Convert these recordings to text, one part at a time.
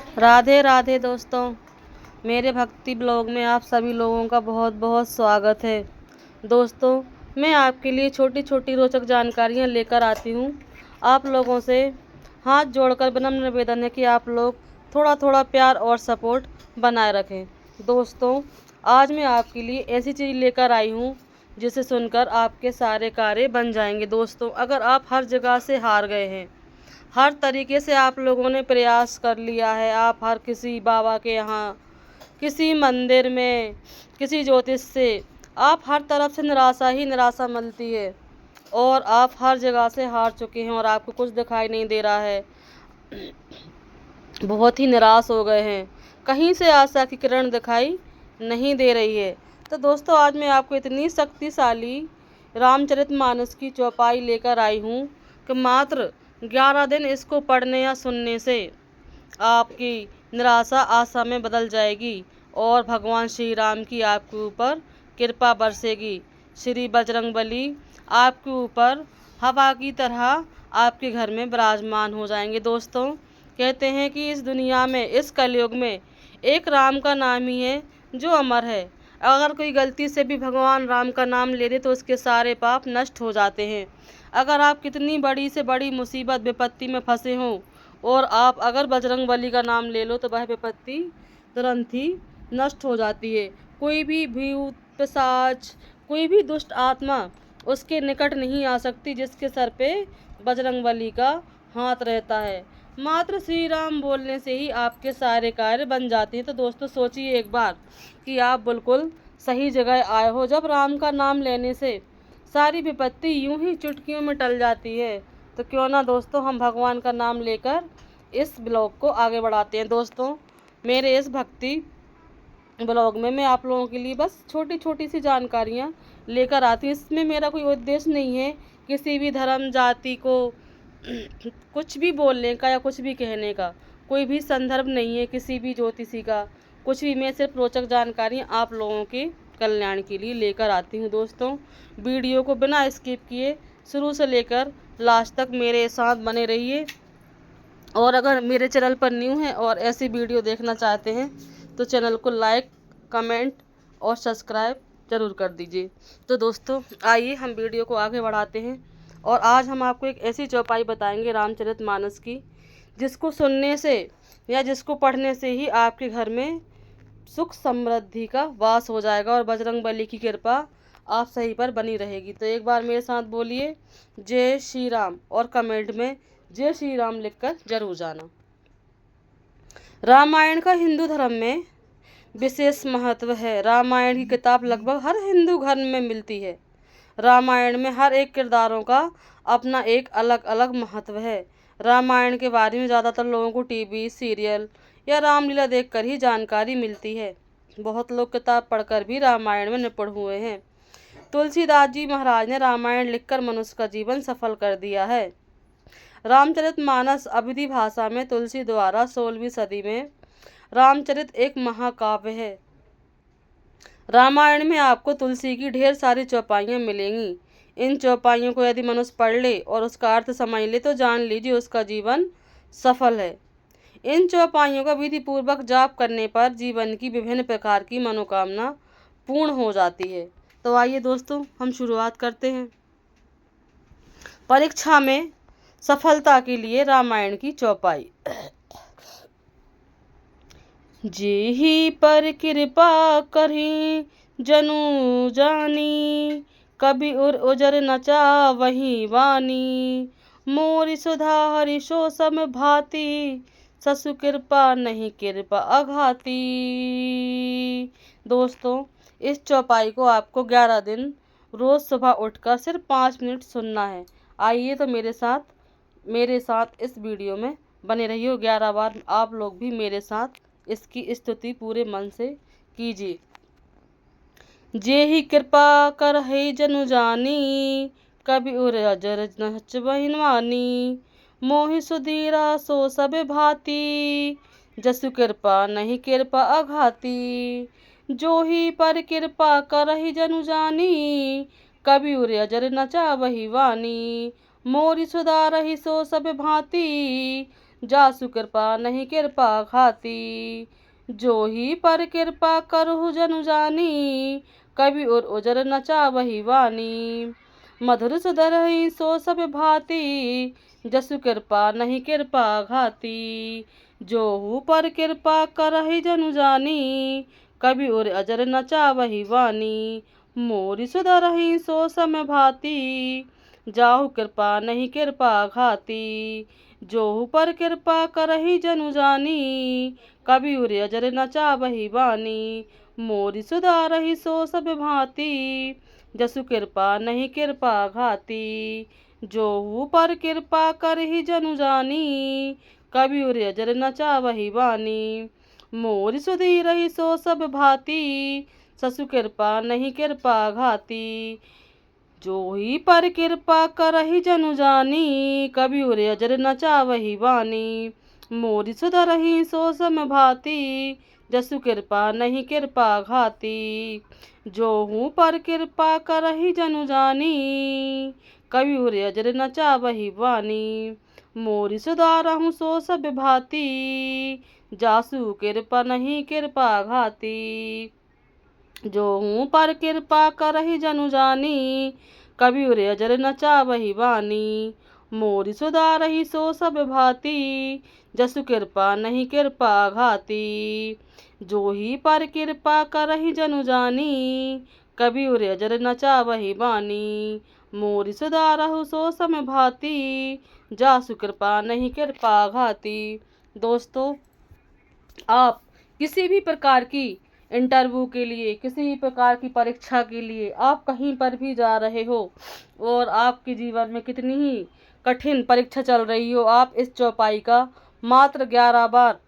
राधे राधे दोस्तों, मेरे भक्ति ब्लॉग में आप सभी लोगों का बहुत बहुत स्वागत है। दोस्तों, मैं आपके लिए छोटी छोटी रोचक जानकारियां लेकर आती हूं। आप लोगों से हाथ जोड़कर विनम्र निवेदन है कि आप लोग थोड़ा थोड़ा प्यार और सपोर्ट बनाए रखें। दोस्तों, आज मैं आपके लिए ऐसी चीज़ लेकर आई हूं जिसे सुनकर आपके सारे कार्य बन जाएंगे। दोस्तों, अगर आप हर जगह से हार गए हैं, हर तरीके से आप लोगों ने प्रयास कर लिया है, आप हर किसी बाबा के यहाँ, किसी मंदिर में, किसी ज्योतिष से आप हर तरफ से निराशा ही निराशा मिलती है और आप हर जगह से हार चुके हैं और आपको कुछ दिखाई नहीं दे रहा है, बहुत ही निराश हो गए हैं, कहीं से आशा की किरण दिखाई नहीं दे रही है। तो दोस्तों, आज मैं आपको इतनी शक्तिशाली रामचरितमानस की चौपाई लेकर आई हूँ कि मात्र 11 दिन इसको पढ़ने या सुनने से आपकी निराशा आशा में बदल जाएगी और भगवान श्री राम की आपके ऊपर कृपा बरसेगी। श्री बजरंगबली आपके ऊपर हवा की तरह आपके घर में विराजमान हो जाएंगे। दोस्तों, कहते हैं कि इस दुनिया में, इस कलयुग में एक राम का नाम ही है जो अमर है। अगर कोई गलती से भी भगवान राम का नाम ले दे तो उसके सारे पाप नष्ट हो जाते हैं। अगर आप कितनी बड़ी से बड़ी मुसीबत विपत्ति में फंसे हों और आप अगर बजरंगबली का नाम ले लो तो वह विपत्ति तुरंत ही नष्ट हो जाती है। कोई भी भूत पिशाच, कोई भी दुष्ट आत्मा उसके निकट नहीं आ सकती जिसके सर पे बजरंगबली का हाथ रहता है। मात्र श्री राम बोलने से ही आपके सारे कार्य बन जाते हैं। तो दोस्तों, सोचिए एक बार कि आप बिल्कुल सही जगह आए हो, जब राम का नाम लेने से सारी विपत्ति यूं ही चुटकियों में टल जाती है। तो क्यों ना दोस्तों, हम भगवान का नाम लेकर इस ब्लॉग को आगे बढ़ाते हैं। दोस्तों, मेरे इस भक्ति ब्लॉग में मैं आप लोगों के लिए बस छोटी छोटी सी जानकारियाँ लेकर आती हूँ। इसमें मेरा कोई उद्देश्य नहीं है किसी भी धर्म जाति को कुछ भी बोलने का या कुछ भी कहने का, कोई भी संदर्भ नहीं है किसी भी ज्योतिषी का, कुछ भी। मैं सिर्फ रोचक जानकारी आप लोगों के कल्याण के लिए लेकर आती हूँ। दोस्तों, वीडियो को बिना स्किप किए शुरू से लेकर लास्ट तक मेरे साथ बने रहिए। और अगर मेरे चैनल पर न्यू हैं और ऐसी वीडियो देखना चाहते हैं तो चैनल को लाइक, कमेंट और सब्सक्राइब ज़रूर कर दीजिए। तो दोस्तों, आइए हम वीडियो को आगे बढ़ाते हैं। और आज हम आपको एक ऐसी चौपाई बताएंगे रामचरितमानस की, जिसको सुनने से या जिसको पढ़ने से ही आपके घर में सुख समृद्धि का वास हो जाएगा और बजरंगबली की कृपा आप सही पर बनी रहेगी। तो एक बार मेरे साथ बोलिए जय श्री राम और कमेंट में जय श्री राम लिखकर जरूर जाना। रामायण का हिंदू धर्म में विशेष महत्व है। रामायण की किताब लगभग हर हिंदू घर में मिलती है। रामायण में हर एक किरदारों का अपना एक अलग अलग महत्व है। रामायण के बारे में ज़्यादातर लोगों को टीवी सीरियल या रामलीला देखकर ही जानकारी मिलती है। बहुत लोग किताब पढ़कर भी रामायण में निपुण हुए हैं। तुलसीदास जी महाराज ने रामायण लिखकर मनुष्य का जीवन सफल कर दिया है। रामचरितमानस अवधी भाषा में तुलसी द्वारा 16वीं सदी में रामचरित एक महाकाव्य है। रामायण में आपको तुलसी की ढेर सारी चौपाइयाँ मिलेंगी। इन चौपाइयों को यदि मनुष्य पढ़ ले और उसका अर्थ समझ ले तो जान लीजिए उसका जीवन सफल है। इन चौपाइयों का विधि पूर्वक जाप करने पर जीवन की विभिन्न प्रकार की मनोकामना पूर्ण हो जाती है। तो आइए दोस्तों, हम शुरुआत करते हैं। परीक्षा में सफलता के लिए रामायण की चौपाई। जेहि पर कृपा करहि जनु जानी, कबि उर उजर नचा वही वानी, मोरि सुधा हरि सो सम भाति, ससु कृपा नहीं कृपा अघाती। दोस्तों, इस चौपाई को आपको 11 दिन रोज़ सुबह उठकर सिर्फ 5 मिनट सुनना है। आइए तो मेरे साथ इस वीडियो में बने रहिए। 11 बार आप लोग भी मेरे साथ इसकी स्तुति पूरे मन से कीजिए। जेहि कृपा कर है जनु जानी, कभी उर अजर नच बहिनवानी, मोहि सुधीरा सो सब भांति, जसु कृपा नहीं कृपा अघाती। जो ही पर कृपा करहि जनु जानी, कभी उर अजर नचा वही वानी, मोरि सुधारहि सो सब भांति, जासु कृपा नहीं कृपा घाती। जो ही पर कृपा करहु जनु जानी, कवि और उजर न चावही वानी। मधुर सुधर ही सो सब भांति, जसु कृपा नहीं कृपा घाती। जोहू पर कृपा करहि जनु जानी, कवि और अजर न चावही वानी। मोरि सुधरहि सो सम भांति, जाहु कृपा नहीं कृपा घाती। जोहू पर कृपा करहि जनु जानी, कवि और अजर न चावही वानी। मोरि सुधारहि सो सब भांति, जसु कृपा नहीं कृपा घाती। जोहू पर कृपा करहि जनु जानी, कवि और अजर न चावही वानी। मोरि सुधीरहि सो सब भांति, ससु कृपा नहीं कृपा घाती। जो ही पर कृपा करहि जनु जानी, कवि और अजर न चावही वानी। मोरि सुधरहि सो सम भांति, जसु कृपा नहीं कृपा घाती। जोहू पर कृपा करहि जनु जानी, कवि और अजर न चावही वानी। मोरि सुधारहु सो सब भांति, जासु कृपा नहीं कृपा घाती। जोहू पर कृपा करहि जनु जानी, कवि और अजर न चावही वानी। मोरि सुधारहि सो सब भांति, जसु कृपा नहीं कृपा घाती। जो ही पर कृपा करहि जनु जानी, कवि और अजर न चावही वानी। मोरि सुधारहु सो सम भांति, जासु कृपा नहीं कृपा घाती। दोस्तों, आप किसी भी प्रकार की इंटरव्यू के लिए, किसी भी प्रकार की परीक्षा के लिए आप कहीं पर भी जा रहे हो और आपके जीवन में कितनी ही कठिन परीक्षा चल रही हो, आप इस चौपाई का मात्र 11 बार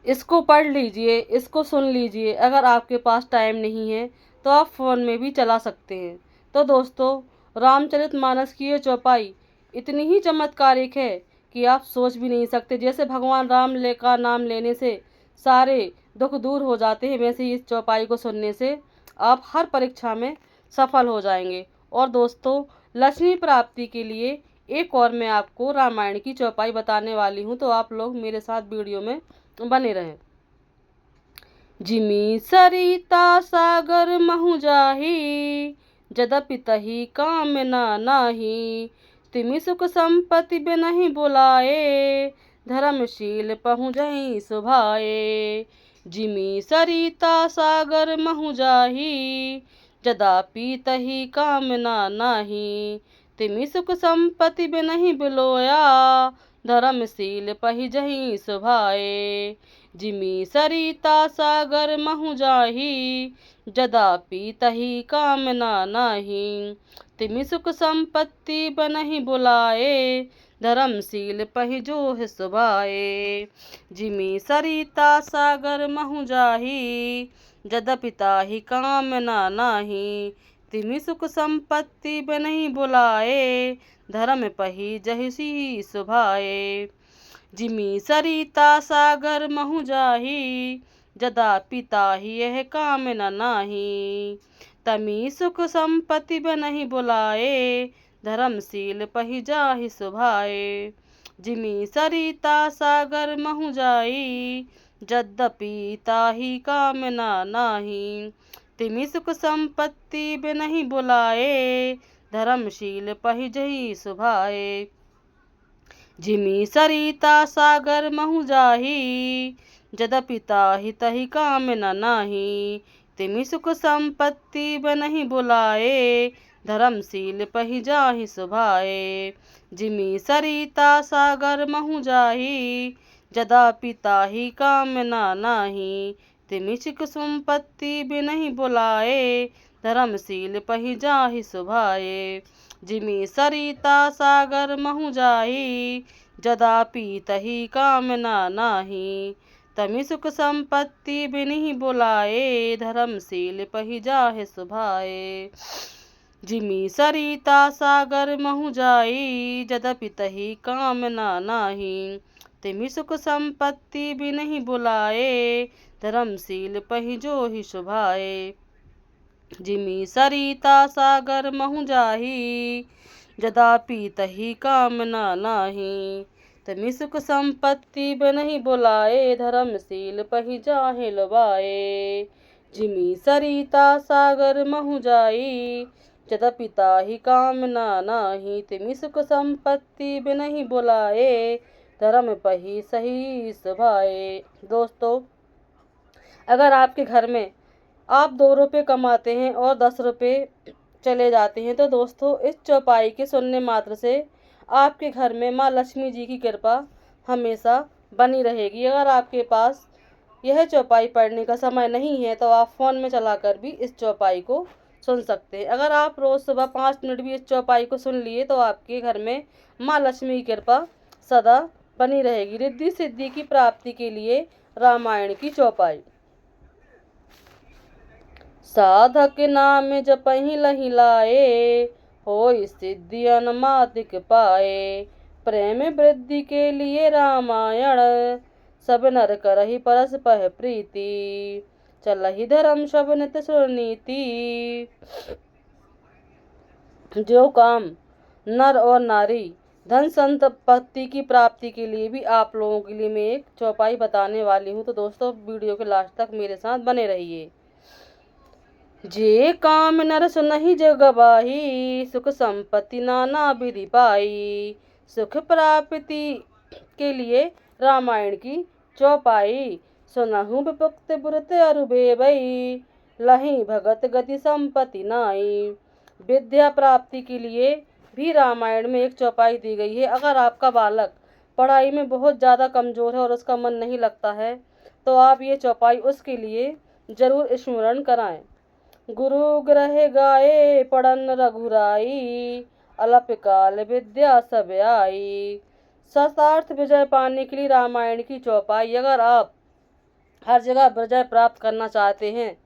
इसको पढ़ लीजिए, इसको सुन लीजिए। अगर आपके पास टाइम नहीं है तो आप फ़ोन में भी चला सकते हैं। तो दोस्तों, रामचरितमानस की ये चौपाई इतनी ही चमत्कारिक है कि आप सोच भी नहीं सकते। जैसे भगवान राम का नाम लेने से सारे दुख दूर हो जाते हैं, वैसे ही इस चौपाई को सुनने से आप हर परीक्षा में सफल हो जाएंगे। और दोस्तों, लक्ष्मी प्राप्ति के लिए एक और मैं आपको रामायण की चौपाई बताने वाली हूँ, तो आप लोग मेरे साथ वीडियो में बने रहें। जिमि सरिता सागर महु जाहि, जदपि तहि कामना नाही। तिमि सुख संपत्ति बिनहि बुलाए, धर्मशील पहुँचहि सुभाए। जिमि सरिता सागर महु जाहि, जदापि तहि कामना नाही। तिमि सुख संपत्ति बिनहि बिलोया, धर्मशील पहिजहि सुभाए। जिमि सरिता सागर महु जाहि, जदापि तहि कामना नाही। तिमि सुख संपत्ति बनहि बुलाए, धर्मशील पहिजोह सुभाए। जिमि सरिता सागर महु जाहि, जदपि ताहि कामना नाही। तिमि सुख संपत्ति बनहि बुलाए, धर्म पहिजहि सुभाए। जिमि सरिता सागर महु जाहि, जदापि ताहि यह कामना नाही। तमि सुख संपत्ति बनहि बुलाए, धर्मशील पहिजाहि सुभाए। जिमि सरिता सागर महु जाहि, यद्यपि ताहि कामना नाही। तिमि सुख संपत्ति बिनहि बुलाए, धर्मशील पहिजहि सुभाए। जिमि सरिता सागर महु जाहि, जदपि ताहि तहि कामना नाही। तिमि सुख संपत्ति बनहि बुलाए, धर्मशील पहिजाहि सुभाए। जिमि सरिता सागर महु जाहि, जदापि ताहि कामना नाही। तिमि सुख संपत्ति बिनहि बुलाए, धर्मशील पहिजाहि सुभाए। जिमि सरिता सागर महु जाहि, जदापि तहि कामना नाही। तमि सुख संपत्ति बिनहि बुलाए, धर्मशील पहिजाहि सुभाए। जिमि सरिता सागर महु जाहि, जदपि तहि कामना नाही। तिमि सुख संपत्ति बिनहि बुलाए, धर्मशील पहिजोहि सुभाए। जिमि सरिता सागर महु जाहि, जदापि तहि कामना नाही। तिमि सुख संपत्ति बिनहि बुलाए, धर्मशील पहि जाहि लुभाए। जिमि सरिता सागर महु जाई, यद्यपि ताहि कामना नाही। तिमि सुख संपत्ति बिनहि बुलाए, धर्म पहि सही सुभाए। दोस्तों, अगर आपके घर में आप 2 रुपये कमाते हैं और 10 रुपये चले जाते हैं, तो दोस्तों इस चौपाई के सुनने मात्र से आपके घर में माँ लक्ष्मी जी की कृपा हमेशा बनी रहेगी। अगर आपके पास यह चौपाई पढ़ने का समय नहीं है तो आप फ़ोन में चलाकर भी इस चौपाई को सुन सकते हैं। अगर आप रोज़ सुबह 5 मिनट भी इस चौपाई को सुन लिए तो आपके घर में माँ लक्ष्मी की कृपा सदा बनी रहेगी। रिद्धि सिद्धि की प्राप्ति के लिए रामायण की चौपाई। साधक नाम जपहि लहि लाए, होय सिद्धि अनुमातिक पाए। प्रेम वृद्धि के लिए रामायण, सब नर करहि परस्पर प्रीति। चलहि धर्म सब नित सुनीति। जो काम नर और नारी धन संपत्ति की प्राप्ति के लिए भी आप लोगों के लिए मैं एक चौपाई बताने वाली हूँ। तो दोस्तों वीडियो के लास्ट तक मेरे साथ बने रहिए। जे काम नर सुनहि जग गवाही, सुख संपत्ति नाना विधि पाई। सुख प्राप्ति के लिए रामायण की चौपाई। सुनहु विपुक्त बुरत अरु बेबई, लहि भगत गति संपत्ति नाई। विद्या प्राप्ति के लिए भी रामायण में एक चौपाई दी गई है। अगर आपका बालक पढ़ाई में बहुत ज़्यादा कमज़ोर है और उसका मन नहीं लगता है तो आप ये चौपाई उसके लिए ज़रूर स्मरण कराएं। गुरु ग्रह गाए पढ़न रघुराई, अल्पकाल विद्या सब आई। शस्त्रार्थ विजय पाने के लिए रामायण की चौपाई। अगर आप हर जगह विजय प्राप्त करना चाहते हैं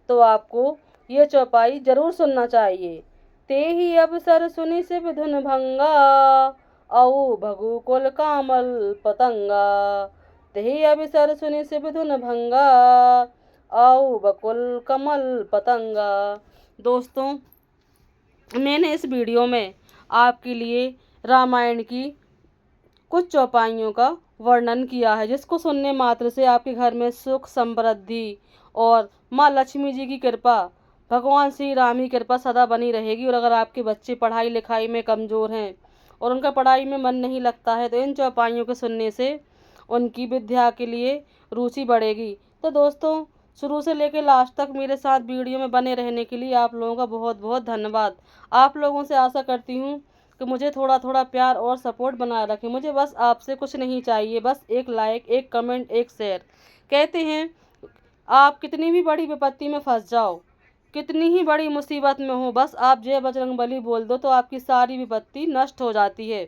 तो आपको ये चौपाई जरूर सुनना चाहिए। ते ही अवसर सुनि शिव धुन भंगा, औ भगु कुल कामल पतंगा। ते ही अवसर सुनि शिव धुन भंगा, आओ बकुल कमल पतंगा। दोस्तों, मैंने इस वीडियो में आपके लिए रामायण की कुछ चौपाइयों का वर्णन किया है, जिसको सुनने मात्र से आपके घर में सुख समृद्धि और माँ लक्ष्मी जी की कृपा, भगवान श्री राम की कृपा सदा बनी रहेगी। और अगर आपके बच्चे पढ़ाई लिखाई में कमज़ोर हैं और उनका पढ़ाई में मन नहीं लगता है तो इन चौपाइयों को सुनने से उनकी विद्या के लिए रुचि बढ़ेगी। तो दोस्तों, शुरू से लेकर लास्ट तक मेरे साथ वीडियो में बने रहने के लिए आप लोगों का बहुत बहुत धन्यवाद। आप लोगों से आशा करती हूँ कि मुझे थोड़ा थोड़ा प्यार और सपोर्ट बनाए रखें। मुझे बस आपसे कुछ नहीं चाहिए, बस एक लाइक, एक कमेंट, एक शेयर। कहते हैं आप कितनी भी बड़ी विपत्ति में फंस जाओ, कितनी ही बड़ी मुसीबत में हो, बस आप जय बजरंगबली बोल दो तो आपकी सारी विपत्ति नष्ट हो जाती है।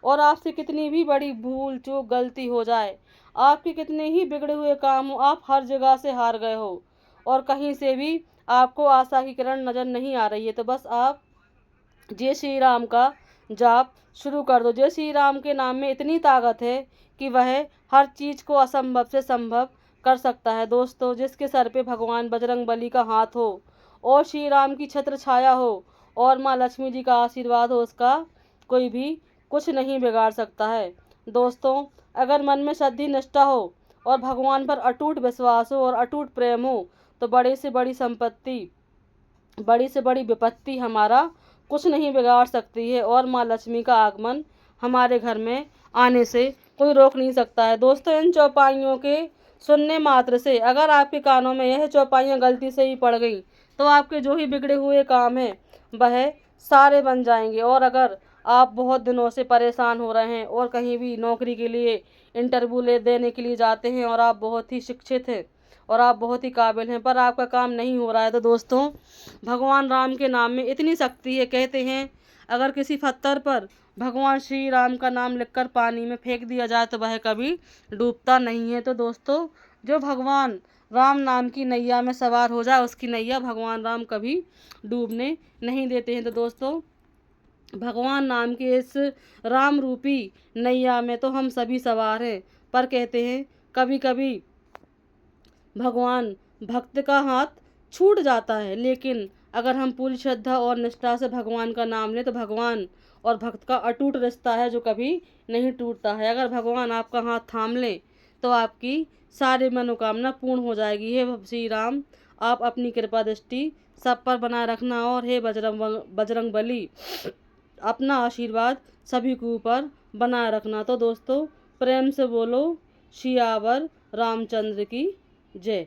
और आपसे कितनी भी बड़ी भूल चूक गलती हो जाए, आपके कितने ही बिगड़े हुए काम हो, आप हर जगह से हार गए हो और कहीं से भी आपको आशा की किरण नज़र नहीं आ रही है, तो बस आप जय श्री राम का जाप शुरू कर दो। जय श्री राम के नाम में इतनी ताकत है कि वह हर चीज़ को असंभव से संभव कर सकता है। दोस्तों, जिसके सर पे भगवान बजरंगबली का हाथ हो और श्री राम की छत्र छाया हो और माँ लक्ष्मी जी का आशीर्वाद हो, उसका कोई भी कुछ नहीं बिगाड़ सकता है। दोस्तों, अगर मन में श्रद्धि निष्ठा हो और भगवान पर अटूट विश्वास हो और अटूट प्रेम हो तो बड़ी से बड़ी संपत्ति, बड़ी से बड़ी विपत्ति हमारा कुछ नहीं बिगाड़ सकती है और माँ लक्ष्मी का आगमन हमारे घर में आने से कोई रोक नहीं सकता है। दोस्तों, इन चौपाइयों के सुनने मात्र से अगर आपके कानों में यह चौपाइयाँ गलती से ही पड़ गई तो आपके जो ही बिगड़े हुए काम हैं वह सारे बन जाएंगे। और अगर आप बहुत दिनों से परेशान हो रहे हैं और कहीं भी नौकरी के लिए इंटरव्यू देने के लिए जाते हैं और आप बहुत ही शिक्षित हैं और आप बहुत ही काबिल हैं पर आपका काम नहीं हो रहा है, तो दोस्तों भगवान राम के नाम में इतनी शक्ति है। कहते हैं अगर किसी पत्थर पर भगवान श्री राम का नाम लिखकर पानी में फेंक दिया जाए तो वह कभी डूबता नहीं है। तो दोस्तों, जो भगवान राम नाम की नैया में सवार हो जाए उसकी नैया भगवान राम कभी डूबने नहीं देते हैं। तो दोस्तों, भगवान नाम के इस राम रूपी नैया में तो हम सभी सवार हैं, पर कहते हैं कभी कभी भगवान भक्त का हाथ छूट जाता है, लेकिन अगर हम पूरी श्रद्धा और निष्ठा से भगवान का नाम लें तो भगवान और भक्त का अटूट रिश्ता है जो कभी नहीं टूटता है। अगर भगवान आपका हाथ थाम लें तो आपकी सारी मनोकामना पूर्ण हो जाएगी। हे श्री राम, आप अपनी कृपा दृष्टि सब पर बनाए रखना, और हे बजरंग बली, अपना आशीर्वाद सभी के ऊपर बनाए रखना। तो दोस्तों, प्रेम से बोलो सियावर रामचंद्र की जय।